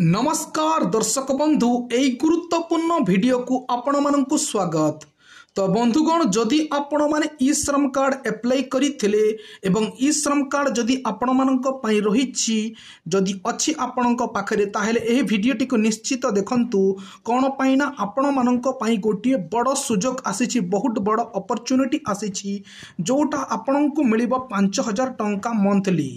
नमस्कार दर्शक बंधु यही गुरुत्वपूर्ण वीडियो को आपण मानक स्वागत। तो बंधुगण जदि आपण माने ई श्रम कार्ड अप्लाई करिथिले एवं ई श्रम कार्ड जदि आपण मानक पई रहिछि जदि अछि आपणक पाखरे ताहेले एही वीडियोटी को निश्चित देखंतु कोन पई ना आपण मानक पई गोटिए बड़ सुजोग आसीछि, बहुत बड़ अपॉर्चुनिटी आसीछि जोटा आपणको मिलिबो 5000 टंका मंथली।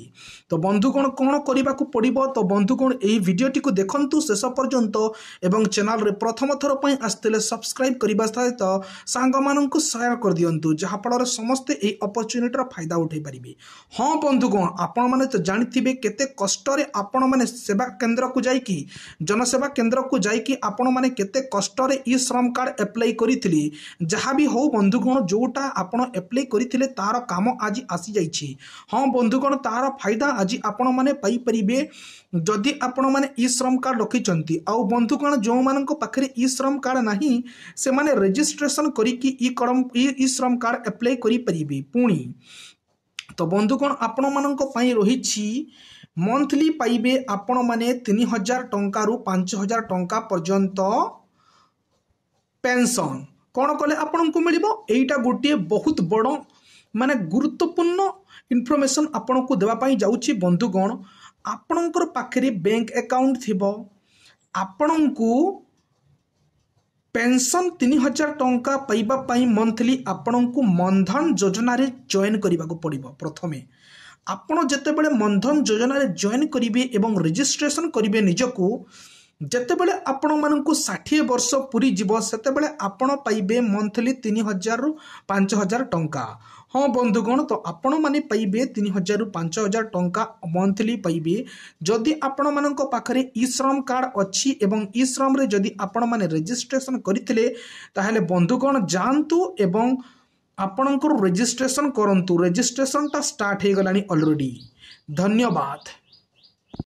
तो बंधुगण कोन करिबा को पड़िबो, तो बंधुगण एही वीडियोटी को देखंतु शेष पर्यंत एवं चैनल रे प्रथम थर पई आस्तेले सब्सक्राइब करिबा सहित सांग मानक शेयर कर दियंतु जहा फल समस्ते ए अपॉर्चुनिटी फायदा उठे पारिबे। हाँ बंधुगण आपण माने तो जानिथिबे केते कष्ट रे आपण माने सेवा केंद्र को जाइकी जनसेवा केंद्र को जाइकी आपण माने केते कष्ट रे ई श्रम कार्ड अप्लाई करिथिले। जहाँ भी हो बंधुगण जोटा आपण अप्लाई करिथिले तार काम आज आसी जाइछि। हाँ बंधुगण तार फायदा आज आपण माने पाई परिबे जदि आपण माने ई श्रम कार्ड रखिचंती। आउ बंधुगण जो मानक पाखरे ई श्रम कार्ड नाही से माने रजिस्ट्रेशन करिकी ई श्रम कार्ड अप्लाई करि परिबे पुणी। तो बंधुगण आपण मानक पई रहिछि मंथली पाइबे आपण माने 3000 टंका रु 5000 टंका पर्यंत पेंशन कौन कले आपण को मिलिबो। एटा गोटे बहुत बड़ माने गुरुत्वपूर्ण इनफॉरमेशन आपण को देवा पई जाउछि। बंधुगण आपणकर पाखरे बैंक अकाउंट थिबो, आपण को पेंशन 3000 टंका पाइबा पाई मंथली आपण को मनधन योजना रे जॉइन करिबा को पड़िबो। प्रथमे आपण जेतेबेले मनधन योजना रे जॉइन करिवे एवं रजिस्ट्रेशन करिवे निजको जेतेबेले आपण मानकु 60 वर्ष पूरी जीव सेतेबेले आपण पाइबे मंथली 3000 रु 5000 टंका। हाँ बंधुगण तो आपण माने पाइबे 3000 रु 5000 टंका मंथली पाइबे जदि आपण मानक पाखरे ई श्रम कार्ड अछि एवं ई श्रम रे जदि आपण माने रजिस्ट्रेशन करिथिले ताहेले बंधुगण जानतु एवं आपणकर रजिस्ट्रेशन करंतु। रजिस्ट्रेशन ता स्टार्ट हे गलानी ऑलरेडी। धन्यवाद।